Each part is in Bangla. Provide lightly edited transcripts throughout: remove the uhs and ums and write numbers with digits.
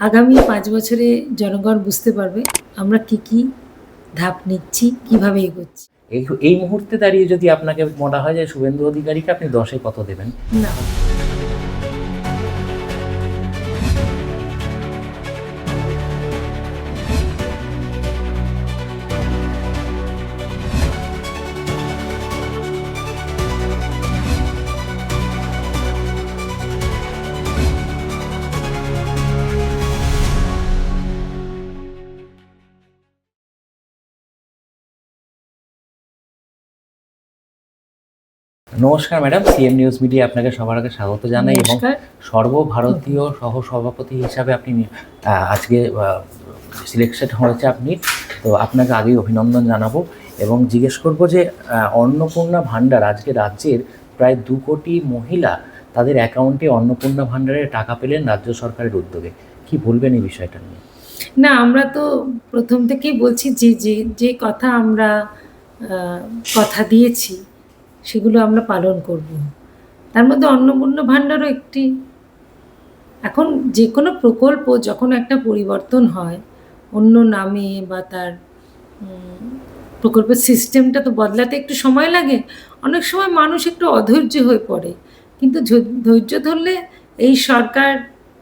আগামী ৫ বছরে জনগণ বুঝতে পারবে আমরা কি ধাপ নিচ্ছি, কিভাবে এগোচ্ছি। এই মুহূর্তে দাঁড়িয়ে যদি আপনাকে মনে হয় যে শুভেন্দু অধিকারীকে আপনি ১০ এ কত দেবেন? না, নমস্কার ম্যাডাম, সিএম নিউজ মিডিয়া আপনাকে সবার আগে স্বাগত জানাই এবং নমস্কার। সর্বভারতীয় সহসভাপতি হিসাবে আপনি আজকে সিলেকশন হয়েছে আপনি। তো আপনাকে আগেই অভিনন্দন জানাবো এবং জিজ্ঞেস করব যে অন্নপূর্ণা ভাণ্ডার আজকে রাজ্যের প্রায় ২ কোটি মহিলা তাদের অ্যাকাউন্টে অন্নপূর্ণা ভাণ্ডারের টাকা পেলেন রাজ্য সরকারের উদ্যোগে। কি বলবেন এই বিষয়টা নিয়ে? না, আমরা তো প্রথম থেকেই বলছি যে কথা আমরা আহ, কথা দিয়েছি সেগুলো আমরা পালন করব। তার মধ্যে অন্নপূর্ণা ভাণ্ডারও একটি। এখন যে কোনো প্রকল্প যখন একটা পরিবর্তন হয় অন্য নামে বা তার প্রকল্পের সিস্টেমটা তো বদলাতে একটু সময় লাগে। অনেক সময় মানুষ একটু অধৈর্য হয়ে পড়ে, কিন্তু ধৈর্য ধরলে এই সরকার,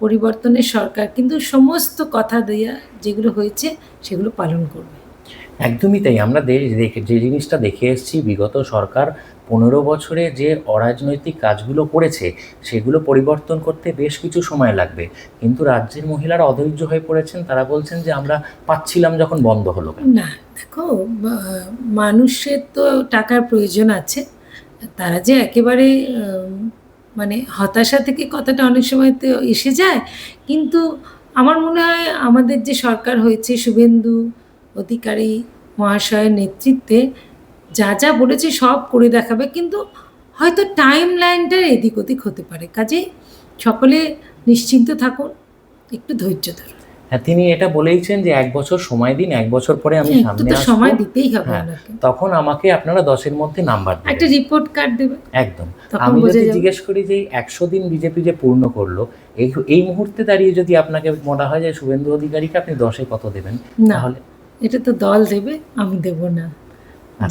পরিবর্তনের সরকার কিন্তু সমস্ত কথা দেয়া যেগুলো হয়েছে সেগুলো পালন করবে। একদমই তাই। আমরা যে জিনিসটা দেখে এসেছি বিগত সরকার ১৫ বছরে যে অরাজনৈতিক কাজগুলো করেছে সেগুলো পরিবর্তন করতে বেশ কিছু সময় লাগবে। কিন্তু রাজ্যের মহিলারা অধৈর্য হয়ে পড়েছেন। তারা বলছেন যে আমরা পাচ্ছিলাম যখন বন্ধ হলো কেন? না, দেখো, মানুষের তো টাকার প্রয়োজন আছে। তারা যে একেবারে মানে হতাশা থেকে কথাটা অনেক সময় তো এসে যায়। কিন্তু আমার মনে হয় আমাদের যে সরকার হয়েছে শুভেন্দু অধিকারী মহাশয়ের নেতৃত্বে যা বলেছে সব করে দেখাবে। কিন্তু হয়তো টাইম লাইনটার এদিক ওদিক হতে পারে। কাজেই সকলে নিশ্চিন্ত থাকুন, একটু ধৈর্য ধরুন। হ্যাঁ, তিনি এটা বলেইছেন যে ১ বছর সময় দিন, ১ বছর পরে আমি হ্যাঁ, একটু সামনে তো আসবো। সময় দিতেই হবে হ্যাঁ, ওনাকে। তখন আমাকে আপনারা ১০ এর মধ্যে নাম্বার একটা দেবেন। রিপোর্ট কার্ড দেবে, একদম। তখন আমি বোঝা যদি যাবে। জিজ্ঞেস করি যে এই ১০০ দিন বিজেপি যে পূর্ণ করলো, এই মুহূর্তে দাঁড়িয়ে যদি আপনাকে মনে হয় যে শুভেন্দু অধিকারীকে আপনি ১০ এ কত দেবেন? না, তাহলে এটা তো দল দেবে, আমি দেব না।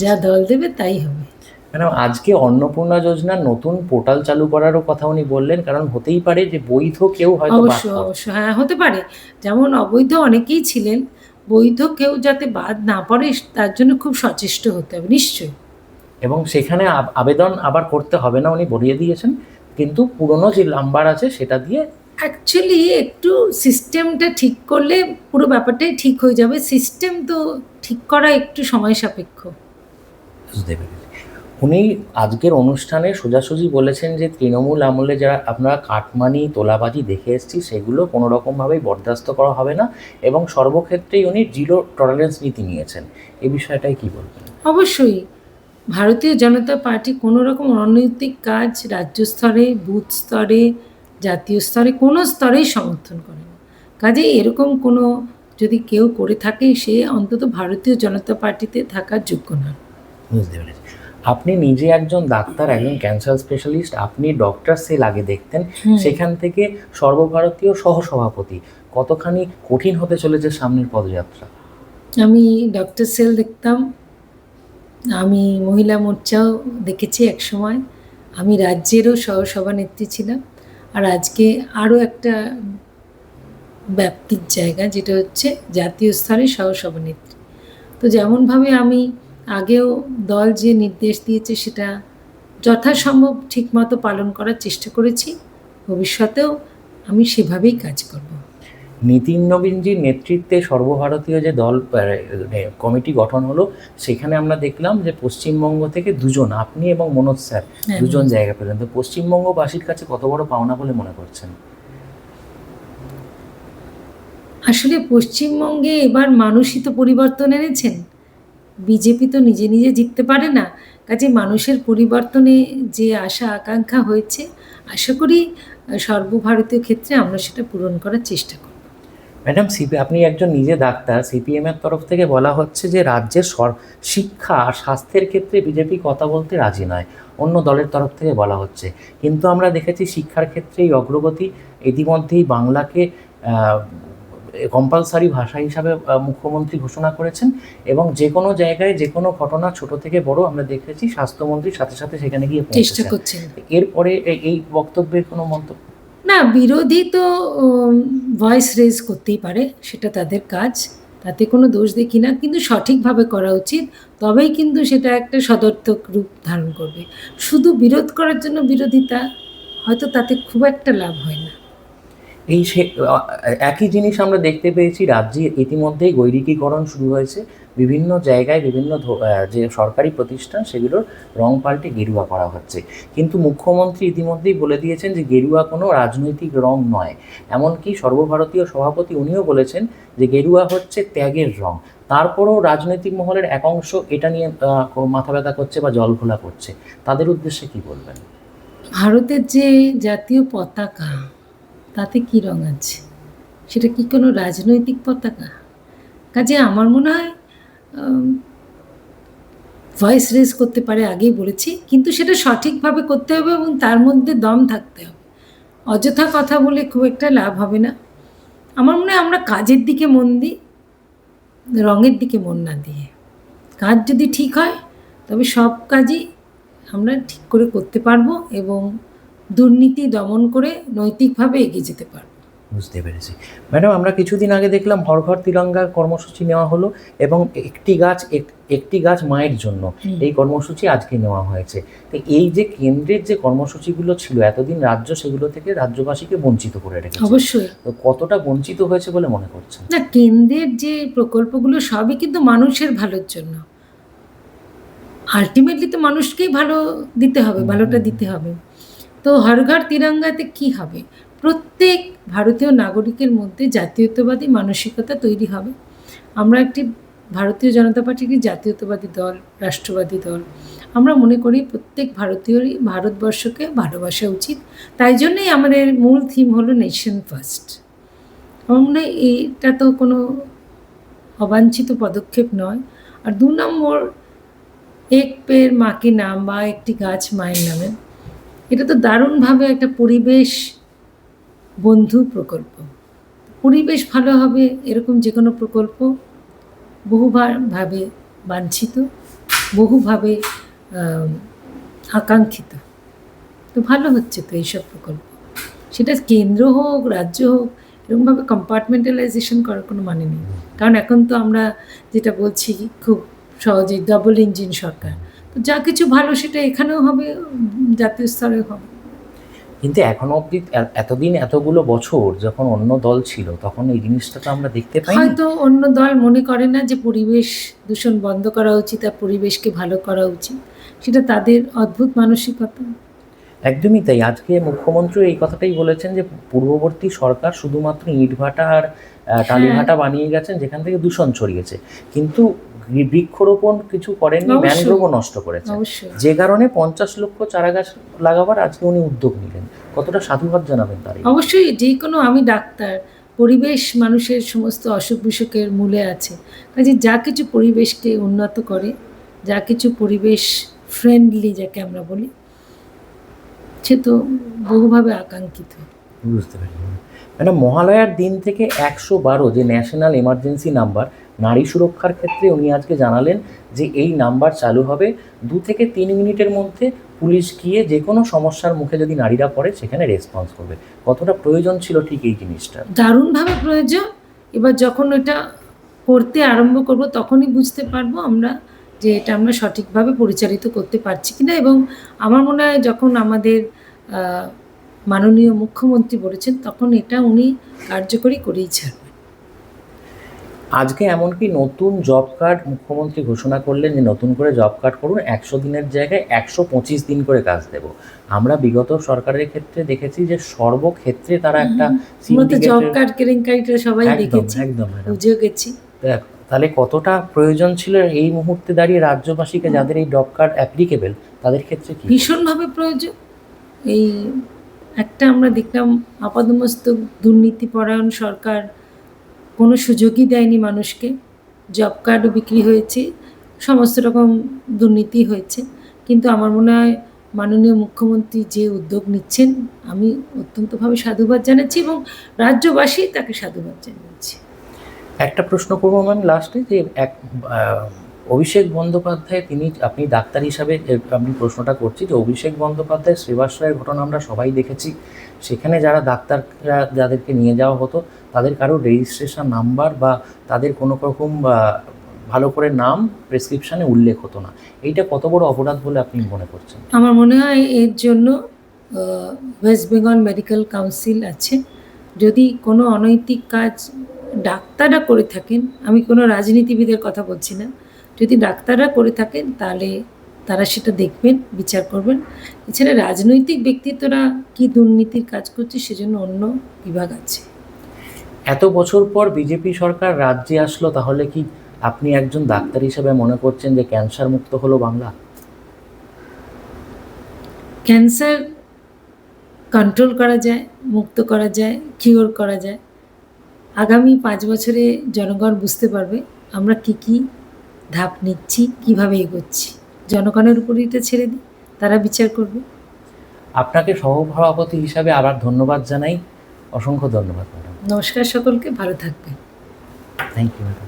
যা আচ্ছা। দল দেবে তাই হবে। ম্যাডাম, আজকে অন্নপূর্ণা যোজনার নতুন পোর্টাল চালু করারও কথা উনি বললেন, কারণ হতেই পারে যে বৈধ কেউ হয়তো বাদ অবশ্যই, পড়ে। অবশ্যই। হ্যাঁ, হতে পারে। যেমন অবৈধ অনেকেই ছিলেন, বৈধ কেউ যাতে বাদ না পড়ে তার জন্য খুব সচেষ্ট হতে হবে, নিশ্চয়ই। এবং সেখানে আবেদন আবার করতে হবে না উনি বলিয়ে দিয়েছেন, কিন্তু পুরনো যে নাম্বার আছে সেটা দিয়ে। অ্যাকচুয়ালি একটু সিস্টেমটা ঠিক করলে পুরো ব্যাপারটাই ঠিক হয়ে যাবে। সিস্টেম তো ঠিক করা একটু সময় সাপেক্ষ। বুঝতে পেরেছি। উনি আজকের অনুষ্ঠানে সোজাসুজি বলেছেন যে তৃণমূল আমলে যারা আপনারা কাটমানি তোলাবাজি দেখে এসেছি সেগুলো কোনো রকমভাবেই বরদাস্ত করা হবে না এবং সর্বক্ষেত্রেই উনি জিরো টলারেন্স নীতি নিয়েছেন। এই বিষয়টাই কি বলবেন? অবশ্যই। ভারতীয় জনতা পার্টি কোনো রকম অনৈতিক কাজ রাজ্য স্তরে, বুথ স্তরে, জাতীয় স্তরে কোনো স্তরেই সমর্থন করে না। কাজেই এরকম কোনো যদি কেউ করে থাকে সে অন্তত ভারতীয় জনতা পার্টিতে থাকার যোগ্য নয়। বুঝতে পেরেছি। আপনি নিজে একজন ডাক্তার, একজন ক্যান্সার স্পেশালিস্ট, আপনি ডক্টর সেল আগে দেখতেন, সেখান থেকে সর্বভারতীয় সহসভাপতি। কতখানি কঠিন হতে চলেছে সামনের পদযাত্রা? আমি ডক্টর সেল দেখতাম, আমি মহিলা মোর্চাও দেখেছি একসময়, আমি রাজ্যেরও সহসভানেত্রী ছিলাম। আর আজকে আরও একটা ব্যাপ্তির জায়গা যেটা হচ্ছে জাতীয় স্তরে সহসভানেত্রী। তো যেমনভাবে আমি আগেও দল যে নির্দেশ দিয়েছে সেটা যথাসম্ভব ঠিকমতো পালন করার চেষ্টা করেছি, ভবিষ্যতেও আমি সেভাবেই কাজ করব। নিতিন নবীনজির নেতৃত্বে সর্বভারতীয় যে দল কমিটি গঠন হলো, সেখানে আমরা দেখলাম যে পশ্চিমবঙ্গ থেকে দুজন, আপনি এবং মনোজ স্যার, হ্যাঁ, দুজন মনোজ। জায়গা পেলেন। তো পশ্চিমবঙ্গবাসীর কাছে কত বড় পাওনা বলে মনে করছেন? আসলে পশ্চিমবঙ্গে এবার মানুষই তো পরিবর্তন এনেছেন। বিজেপি তো নিজে নিজে জিততে পারে না। কাজে মানুষের পরিবর্তনে যে আশা আকাঙ্ক্ষা হয়েছে, আশা করি সর্বভারতীয় ক্ষেত্রে আমরা সেটা পূরণ করার চেষ্টা করব। ম্যাডাম, আপনি একজন নিজে ডাক্তার, সিপিএমের তরফ থেকে বলা হচ্ছে যে রাজ্যের শিক্ষা আর স্বাস্থ্যের ক্ষেত্রে বিজেপি কথা বলতে রাজি নয়, অন্য দলের তরফ থেকে বলা হচ্ছে। কিন্তু আমরা দেখেছি শিক্ষার ক্ষেত্রে এই অগ্রগতি। ইতিমধ্যেই বাংলাকে কম্পালসারি ভাষা হিসাবে মুখ্যমন্ত্রী ঘোষণা করেছেন, এবং যে কোনো জায়গায় যে কোনো ঘটনা ছোট থেকে বড় আমরা দেখেছি স্বাস্থ্যমন্ত্রীর সাথে সাথে সেখানে গিয়ে চেষ্টা পৌঁছেছেন। করছেন। এরপরে এই বক্তব্যের কোনো মন্তব্য? না, বিরোধী তো ভয়েস রেজ করতেই পারে, সেটা তাদের কাজ, তাতে কোনো দোষ দেখি না, কিন্তু সঠিকভাবে করা উচিত, তবেই কিন্তু সেটা একটা সদর্থক রূপ ধারণ করবে। শুধু বিরোধ করার জন্য বিরোধিতা, হয়তো তাতে খুব একটা লাভ হয় না। এই একই জিনিস আমরা দেখতে পেয়েছি রাজ্যে ইতিমধ্যেই গৈরিকীকরণ শুরু হয়েছে। বিভিন্ন জায়গায় বিভিন্ন যে সরকারি প্রতিষ্ঠান সেগুলোর রং পাল্টে গেরুয়া করা হচ্ছে, কিন্তু মুখ্যমন্ত্রী ইতিমধ্যেই বলে দিয়েছেন যে গেরুয়া কোনো রাজনৈতিক রং নয়। এমনকি সর্বভারতীয় সভাপতি উনিও বলেছেন যে গেরুয়া হচ্ছে ত্যাগের রং। তারপরেও রাজনৈতিক মহলের এক অংশ এটা নিয়ে মাথা ব্যথা করছে বা জল ঘোলা করছে। তাদের উদ্দেশ্যে কি বলবেন? ভারতের যে জাতীয় পতাকা, তাতে কি রং আছে? সেটা কি কোনো রাজনৈতিক পতাকা? কাজে আমার মনে হয় ভয়েস রেজ করতে পারে, আগেই বলেছি, কিন্তু সেটা সঠিকভাবে করতে হবে এবং তার মধ্যে দম থাকতে হবে। অযথা কথা বলে খুব একটা লাভ হবে না। আমার মনে হয় আমরা কাজের দিকে মন দিই, রঙের দিকে মন না দিয়ে। কাজ যদি ঠিক হয় তবে সব কাজই আমরা ঠিক করে করতে পারবো এবং দুর্নীতি দমন করে নৈতিকভাবে এগিয়ে যেতে পারবো। বুঝতে পেরেছি। ম্যাডাম, আমরা কিছুদিন আগে দেখলাম হর ঘর তিরঙ্গার কর্মসূচি নেওয়া হলো, এবং একটি গাছ মায়ের জন্য এই কর্মসূচি আজকে নেওয়া হয়েছে। তো এই যে কেন্দ্রের যে কর্মসূচিগুলো ছিল এতদিন, রাজ্য সেগুলো থেকে রাজ্যবাসীকে বঞ্চিত করে রেখেছে। অবশ্যই। তো কতটা বঞ্চিত হয়েছে বলে মনে করছেন? না, কেন্দ্রের যে প্রকল্পগুলো সবই কিন্তু মানুষের ভালোর জন্য। আলটিমেটলি তো মানুষকেই ভালো দিতে হবে, ভালোটা দিতে হবে। তো হর ঘর তিরঙ্গাতে কি হবে? প্রত্যেক ভারতীয় নাগরিকের মধ্যে জাতীয়তাবাদী মানসিকতা তৈরি হবে। আমরা একটি ভারতীয় জনতা পার্টি একটি জাতীয়তাবাদী দল, রাষ্ট্রবাদী দল। আমরা মনে করি প্রত্যেক ভারতীয়রই ভারতবর্ষকে ভালোবাসা উচিত। তাই জন্যই আমাদের মূল থিম হলো নেশন ফার্স্ট। আমার মনে হয় এটা তো কোনো অবাঞ্ছিত পদক্ষেপ নয়। আর ২ নম্বর, এক পেড় মা কে নাম বা একটি গাছ মায়ের নামে, এটা তো দারুণভাবে একটা পরিবেশ বন্ধু প্রকল্প। পরিবেশ ভালো হবে এরকম যে কোনো প্রকল্প বহুভাবে বাঞ্ছিত, বহুভাবে আকাঙ্ক্ষিত। তো ভালো হচ্ছে তো এইসব প্রকল্প। সেটা কেন্দ্র হোক, রাজ্য হোক, এরকমভাবে কম্পার্টমেন্টালাইজেশন করার কোনো মানে নেই। কারণ এখন তো আমরা যেটা বলছি খুব সহজেই ডাবল ইঞ্জিন সরকার। তো যা কিছু ভালো সেটা এখানেও হবে, জাতীয় স্তরেও হবে। কিন্তু এখনো অবধি এতদিন এতগুলো বছর যখন অন্য দল ছিল তখন এই জিনিসটা তো আমরা দেখতে পাইনি। হয়তো অন্য দল মনে করে না যে পরিবেশ দূষণ বন্ধ করা উচিত আর পরিবেশকে ভালো করা উচিত। সেটা তাদের অদ্ভুত মানসিকতা। একদমই তাই। আজকে মুখ্যমন্ত্রী এই কথাটাই বলেছেন যে পূর্ববর্তী সরকার শুধুমাত্র ইটভাটা আর টালিভাটা বানিয়ে গেছেন যেখান থেকে দূষণ ছড়িয়েছে, কিন্তু বৃক্ষরোপণ কিছু করেননি, অবশ্যই। ম্যানগ্রোভও নষ্ট করেছেন, অবশ্যই। যে কারণে 50 লক্ষ চারা গাছ লাগাবার আজকে উনি উদ্যোগ নিলেন। কতটা সাধুবাদ জানাবেন তার? অবশ্যই, যে কোনো, আমি ডাক্তার, পরিবেশ মানুষের সমস্ত অসুখ বিসুখের মূলে আছে। কাজে যা কিছু পরিবেশকে উন্নত করে, যা কিছু পরিবেশ ফ্রেন্ডলি যাকে আমরা বলি, সে তো বহুভাবে আকাঙ্ক্ষিত। বুঝতে পারি। ম্যাডাম, মহালয়ার দিন থেকে 112 যে ন্যাশনাল এমার্জেন্সি নাম্বার নারী সুরক্ষার ক্ষেত্রে উনি আজকে জানালেন যে এই নাম্বার চালু হবে। 2 থেকে 3 মিনিটের মধ্যে পুলিশ গিয়ে যে কোনো সমস্যার মুখে যদি নারীরা পড়ে সেখানে রেসপন্স করবে। কতটা প্রয়োজন ছিল ঠিক এই জিনিসটা? দারুণভাবে প্রয়োজন। এবার যখন এটা করতে আরম্ভ করব তখনই বুঝতে পারবো আমরা যে এটা আমরা সঠিকভাবে পরিচালিত করতে পারছি কিনা। এবং আমার মনে হয় যখন আমাদের মাননীয় মুখ্যমন্ত্রী বলেছেন তখন এটা উনি কার্যকরী করেই ছাড়বেন। আজকে এমনকি নতুন জব কার্ড মুখ্যমন্ত্রী ঘোষণা করলেন যে নতুন করে জব কার্ড করুন, 100 দিনের জায়গায় 125 দিন করে কাজ দেব। আমরা বিগত সরকারের ক্ষেত্রে দেখেছি যে সর্বক্ষেত্রে তারা একটা আমরা তো জব কার্ড কেলেঙ্কারিটা সবাই দেখেছি, একদম বুঝেও গেছি। তাহলে কতটা প্রয়োজন ছিল এই মুহূর্তে দাঁড়িয়ে রাজ্যবাসীকে যাদের এই জব কার্ড অ্যাপ্লিকেবল তাদের ক্ষেত্রে কি? ভীষণভাবে প্রয়োজন। এই একটা আমরা দেখলাম আপাদমস্তক দুর্নীতিপরায়ণ সরকার কোনো সুযোগই দেয়নি মানুষকে। জব কার্ডও বিক্রি হয়েছে, সমস্ত রকম দুর্নীতি হয়েছে। কিন্তু আমার মনে হয় মাননীয় মুখ্যমন্ত্রী যে উদ্যোগ নিচ্ছেন আমি অত্যন্তভাবে সাধুবাদ জানাচ্ছি এবং রাজ্যবাসী তাকে সাধুবাদ জানিয়েছি। একটা প্রশ্ন করবো ম্যাম লাস্টে, যে অভিষেক বন্দ্যোপাধ্যায় আপনি ডাক্তার হিসাবে আমি প্রশ্নটা করছি যে অভিষেক বন্দ্যোপাধ্যায় শ্রীবাশ্রয়ের ঘটনা আমরা সবাই দেখেছি। সেখানে যারা ডাক্তাররা যাদেরকে নিয়ে যাওয়া হতো তাদের কারো রেজিস্ট্রেশন নাম্বার বা তাদের কোনো রকম ভালো করে নাম প্রেসক্রিপশানে উল্লেখ হতো না। এইটা কত বড় অপরাধ বলে আপনি মনে করছেন? আমার মনে হয় এর জন্য ওয়েস্ট বেঙ্গল মেডিকেল কাউন্সিল আছে। যদি কোনো অনৈতিক কাজ ডাক্তাররা করে থাকেন, আমি কোনো রাজনীতিবিদের কথা বলছি না, যদি ডাক্তাররা করে থাকেন তাহলে তারা সেটা দেখবেন, বিচার করবেন। এছাড়া রাজনৈতিক ব্যক্তিত্বরা কী দুর্নীতির কাজ করছে সেজন্য অন্য বিভাগ আছে। এত বছর পর বিজেপি সরকার রাজ্যে আসলো, তাহলে কি আপনি একজন ডাক্তার হিসেবে মনে করছেন যে ক্যান্সার মুক্ত হলো বাংলা? ক্যান্সার কন্ট্রোল করা যায়, মুক্ত করা যায়, কিওর করা যায়। আগামী 5 বছরে জনগণ বুঝতে পারবে আমরা কী কী ধাপ নিচ্ছি, কীভাবে এগোচ্ছি। জনগণের উপর এটা ছেড়ে দিই, তারা বিচার করবে। আপনাকে সহসভাপতি হিসাবে আবার ধন্যবাদ জানাই। অসংখ্য ধন্যবাদ ম্যাডাম। নমস্কার সকলকে, ভালো থাকবেন। Thank you madam.